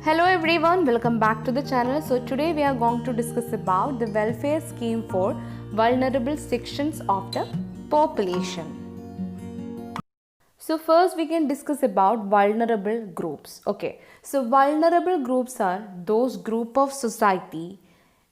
Hello everyone, welcome back to the channel. So today we are going to discuss about the welfare scheme for vulnerable sections of the population. So first we can discuss about vulnerable groups. Okay, so vulnerable groups are those group of society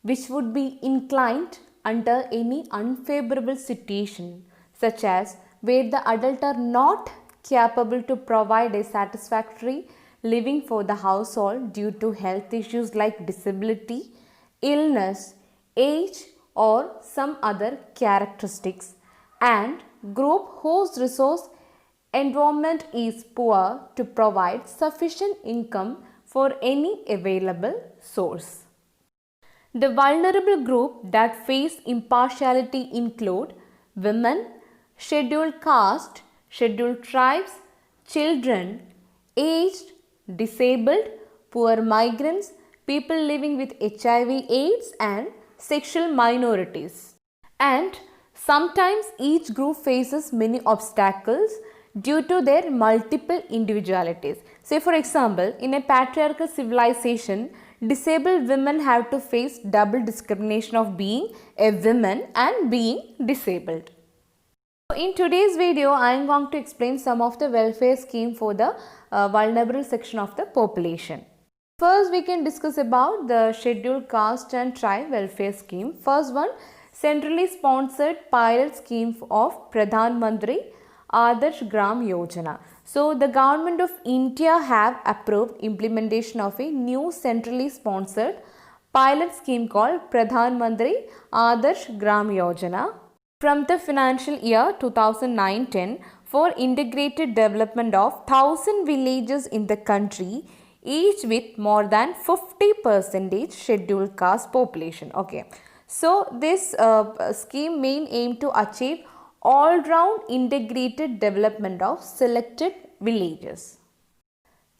which would be inclined under any unfavorable situation, such as where the adults are not capable to provide a satisfactory living for the household due to health issues like disability, illness, age or some other characteristics, and group whose resource environment is poor to provide sufficient income for any available source. The vulnerable group that face impartiality include women, scheduled caste, scheduled tribes, children, aged, disabled, poor migrants, people living with HIV/AIDS and sexual minorities. And sometimes each group faces many obstacles due to their multiple individualities. Say for example, in a patriarchal civilization, disabled women have to face double discrimination of being a woman and being disabled. In today's video, I am going to explain some of the welfare scheme for the vulnerable section of the population. First, we can discuss about the scheduled caste and tribe welfare scheme. First one, centrally sponsored pilot scheme of Pradhan Mandari Adarsh Gram Yojana. So, the government of India have approved implementation of a new centrally sponsored pilot scheme called Pradhan Mandari Adarsh Gram Yojana from the financial year 2009-10 for integrated development of 1,000 villages in the country, each with more than 50% scheduled caste population. Okay, so this scheme main aim to achieve all-round integrated development of selected villages.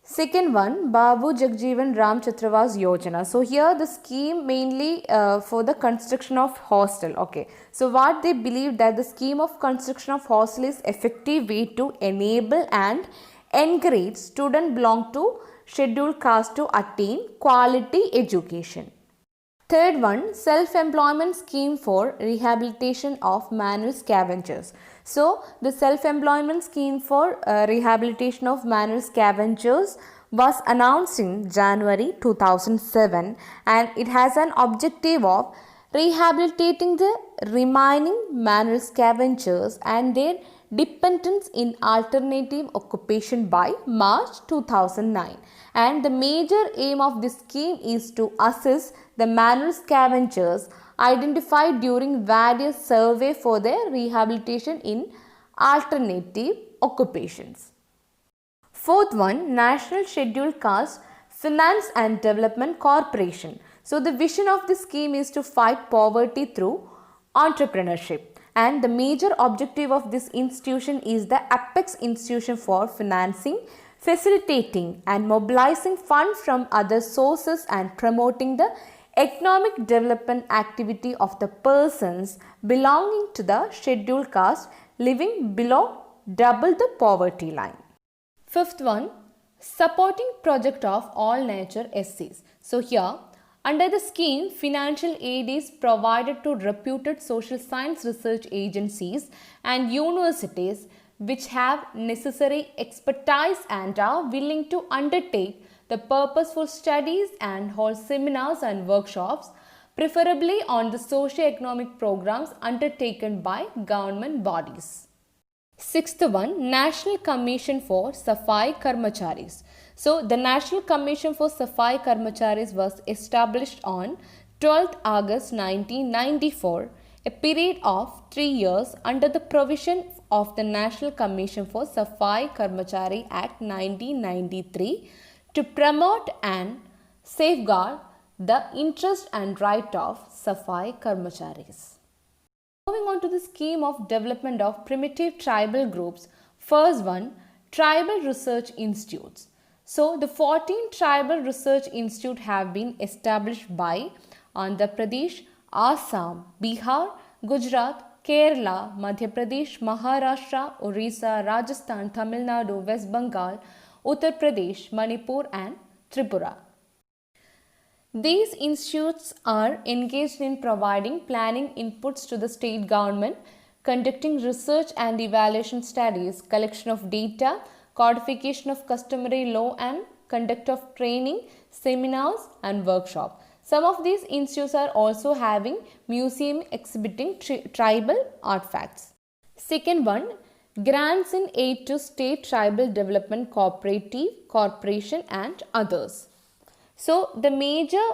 Second one, Babu Jagjeevan Ram Chhatravas Yojana. So here the scheme mainly for the construction of hostel. Okay, so what they believe that the scheme of construction of hostel is effective way to enable and encourage students belong to scheduled caste to attain quality education. Third one, self-employment scheme for rehabilitation of manual scavengers. So, the self-employment scheme for rehabilitation of manual scavengers was announced in January 2007 and it has an objective of rehabilitating the remaining manual scavengers and their dependents in alternative occupation by March 2009. And the major aim of this scheme is to assess the manual scavengers identified during various surveys for their rehabilitation in alternative occupations. Fourth one, National Scheduled Caste Finance and Development Corporation. So the vision of this scheme is to fight poverty through entrepreneurship. And the major objective of this institution is the apex institution for financing, facilitating and mobilizing funds from other sources and promoting the economic development activity of the persons belonging to the scheduled caste living below double the poverty line. Fifth one, supporting project of all nature SCs. So here, under the scheme, financial aid is provided to reputed social science research agencies and universities which have necessary expertise and are willing to undertake the purposeful studies and hold seminars and workshops, preferably on the socio-economic programs undertaken by government bodies. Sixth one, National Commission for Safai Karmacharis. So, the National Commission for Safai Karmacharis was established on 12th August 1994, a period of 3 years under the provision of the National Commission for Safai Karmachari Act 1993 to promote and safeguard the interest and right of Safai Karmacharis. Moving on to the scheme of development of primitive tribal groups. First one, Tribal Research Institutes. So, the 14 Tribal Research Institutes have been established by Andhra Pradesh, Assam, Bihar, Gujarat, Kerala, Madhya Pradesh, Maharashtra, Orissa, Rajasthan, Tamil Nadu, West Bengal, Uttar Pradesh, Manipur and Tripura. These institutes are engaged in providing planning inputs to the state government, conducting research and evaluation studies, collection of data, codification of customary law, and conduct of training, seminars, and workshops. Some of these institutes are also having museum exhibiting tribal artifacts. Second one, grants in aid to state tribal development cooperative, corporation, and others. So the major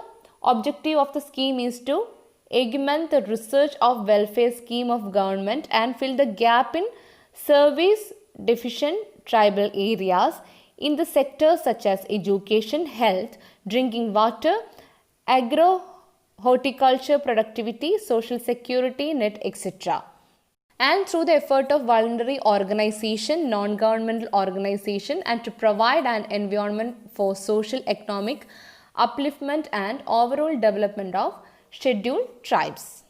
objective of the scheme is to augment the research of welfare scheme of government and fill the gap in service deficient tribal areas in the sectors such as education, health, drinking water, agro horticulture productivity, social security net, etc. And through the effort of voluntary organization, non-governmental organization, and to provide an environment for social, economic upliftment and overall development of scheduled tribes.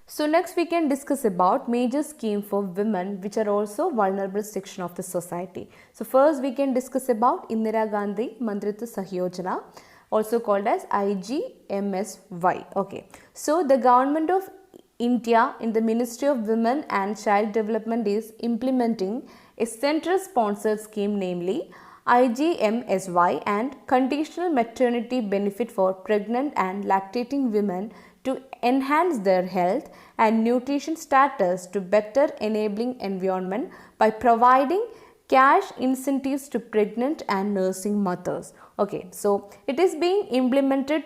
So next we can discuss about major scheme for women which are also vulnerable section of the society. So first we can discuss about Indira Gandhi Mandritva Sahyojana, also called as IGMSY. Okay. So the government of India in the Ministry of Women and Child Development is implementing a central sponsored scheme, namely IGMSY, and conditional maternity benefit for pregnant and lactating women to enhance their health and nutrition status to better enabling environment by providing cash incentives to pregnant and nursing mothers. Okay, so it is being implemented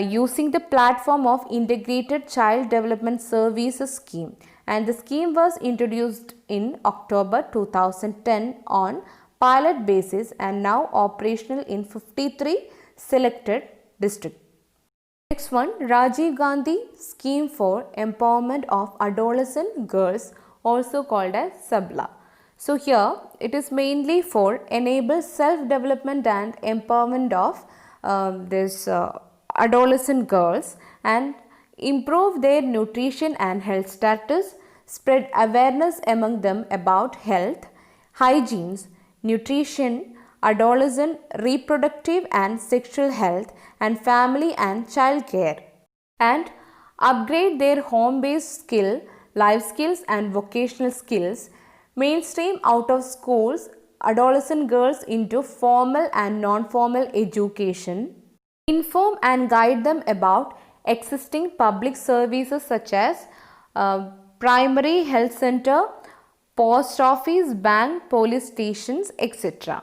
using the platform of Integrated Child Development Services Scheme, and the scheme was introduced in October 2010 on pilot basis and now operational in 53 selected districts. Next one, Rajiv Gandhi Scheme for Empowerment of Adolescent Girls, also called as SABLA. So here it is mainly for enable self-development and empowerment of adolescent girls and improve their nutrition and health status, spread awareness among them about health, hygiene, nutrition, adolescent reproductive and sexual health, and family and child care, and upgrade their home-based skill, life skills and vocational skills, mainstream out of schools adolescent girls into formal and non-formal education, inform and guide them about existing public services such as primary health center, post office, bank, police stations, etc.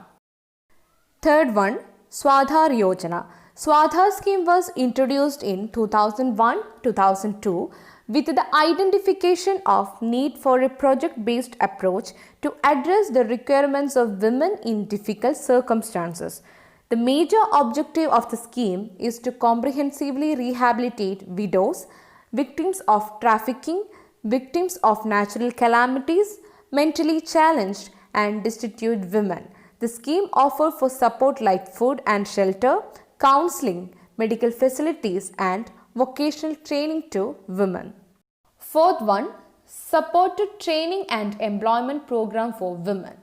Third one, Swadhar Yojana. Swadhar scheme was introduced in 2001-2002 with the identification of need for a project-based approach to address the requirements of women in difficult circumstances. The major objective of the scheme is to comprehensively rehabilitate widows, victims of trafficking, victims of natural calamities, mentally challenged and destitute women. The scheme offers for support like food and shelter, counseling, medical facilities and vocational training to women. Fourth one, supported training and employment program for women.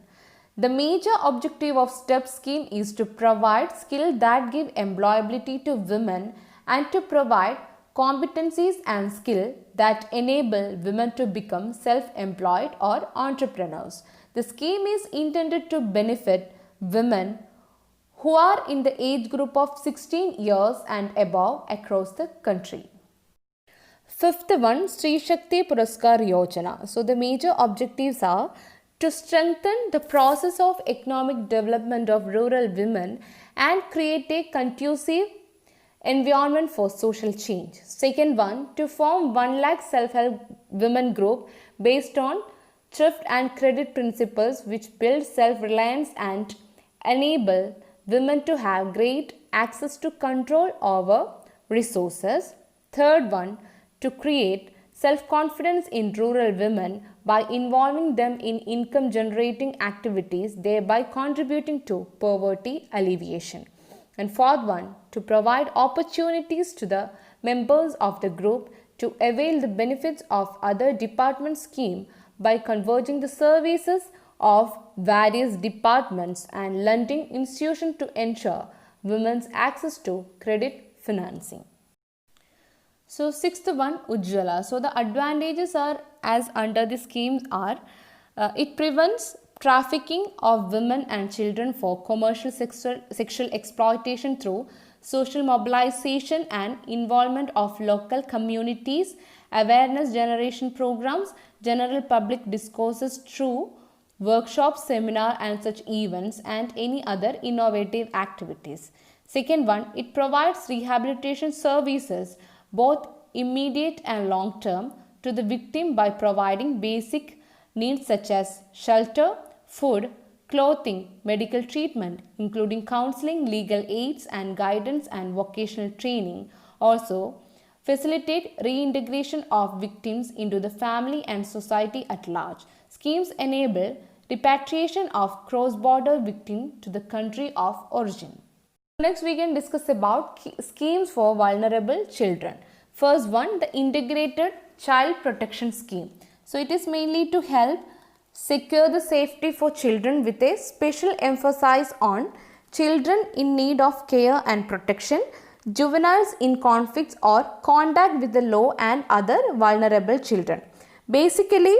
The major objective of STEP scheme is to provide skills that give employability to women and to provide competencies and skills that enable women to become self-employed or entrepreneurs. The scheme is intended to benefit women who are in the age group of 16 years and above across the country. Fifth one, Sri Shakti Puraskar Yojana. So the major objectives are to strengthen the process of economic development of rural women and create a conducive environment for social change. Second one, to form 1 lakh self-help women group based on thrift and credit principles which build self-reliance and enable women to have great access to control over resources. Third one, to create self-confidence in rural women by involving them in income-generating activities, thereby contributing to poverty alleviation. And fourth one, to provide opportunities to the members of the group to avail the benefits of other department schemes by converging the services of various departments and lending institutions to ensure women's access to credit financing. So sixth one, Ujjwala. So the advantages are as under the schemes are, it prevents trafficking of women and children for commercial sexual exploitation through social mobilization and involvement of local communities, awareness generation programs, general public discourses through workshops, seminar and such events, and any other innovative activities. Second one, it provides rehabilitation services both immediate and long term to the victim by providing basic needs such as shelter, food, clothing, medical treatment, including counseling, legal aids and guidance and vocational training. Also, facilitate reintegration of victims into the family and society at large. Schemes enable repatriation of cross-border victims to the country of origin. Next, we can discuss about schemes for vulnerable children. First one, the Integrated Child Protection Scheme. So, it is mainly to help secure the safety for children with a special emphasis on children in need of care and protection, juveniles in conflicts or contact with the law and other vulnerable children. Basically,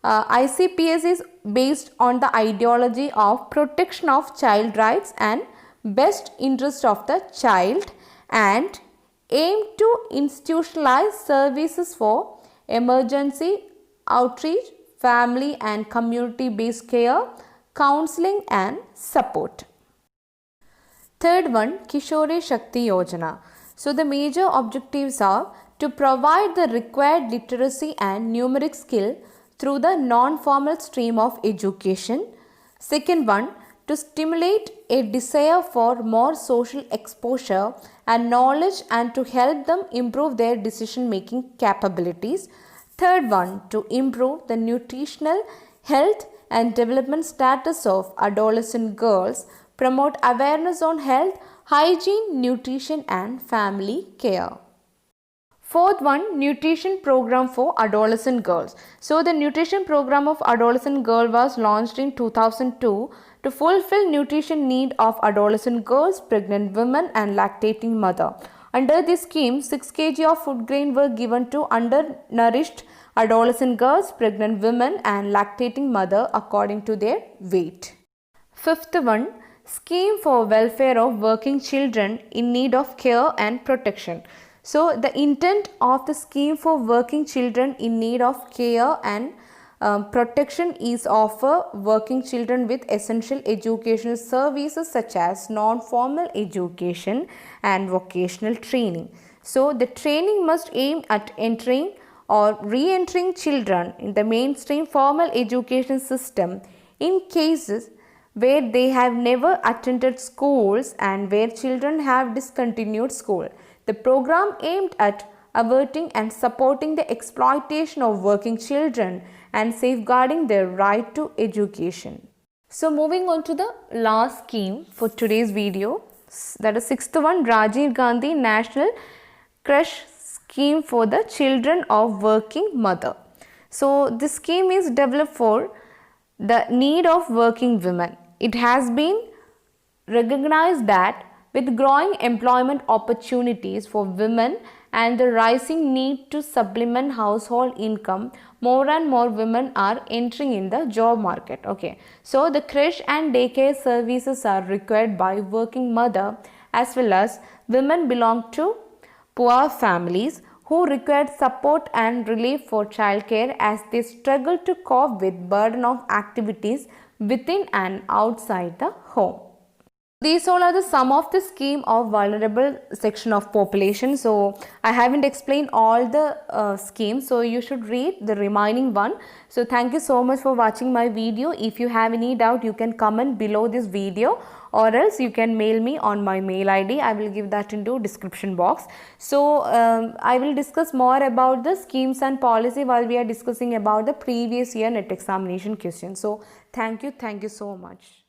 ICPS is based on the ideology of protection of child rights and best interest of the child and aim to institutionalize services for emergency outreach, family and community based care, counseling and support. Third one, Kishore Shakti Yojana. So the major objectives are to provide the required literacy and numeric skill through the non-formal stream of education. Second one, to stimulate a desire for more social exposure and knowledge and to help them improve their decision-making capabilities. Third one, to improve the nutritional health and development status of adolescent girls, promote awareness on health, hygiene, nutrition and family care. Fourth one, nutrition program for adolescent girls. So the nutrition program of adolescent girl was launched in 2002 to fulfill nutrition need of adolescent girls, pregnant women and lactating mother. Under this scheme, 6 kg of food grain were given to undernourished adolescent girls, pregnant women and lactating mother according to their weight. Fifth one, scheme for welfare of working children in need of care and protection. So the intent of the scheme for working children in need of care and protection is offer working children with essential educational services such as non-formal education and vocational training. So the training must aim at entering or re-entering children in the mainstream formal education system in cases where they have never attended schools and where children have discontinued school. The program aimed at averting and supporting the exploitation of working children and safeguarding their right to education. So moving on to the last scheme for today's video, that is sixth one, Rajiv Gandhi National Crush Scheme for the Children of Working Mother. So this scheme is developed for the need of working women. It has been recognized that with growing employment opportunities for women and the rising need to supplement household income, more and more women are entering in the job market. Okay, so the creche and daycare services are required by working mother as well as women belong to poor families who require support and relief for childcare as they struggle to cope with burden of activities within and outside the home. These all are the sum of the scheme of vulnerable section of population. So I haven't explained all the schemes, so you should read the remaining one. So thank you so much for watching my video. If you have any doubt, you can comment below this video or else you can mail me on my mail ID. I will give that into description box. So I will discuss more about the schemes and policy while we are discussing about the previous year NET examination questions. So thank you so much.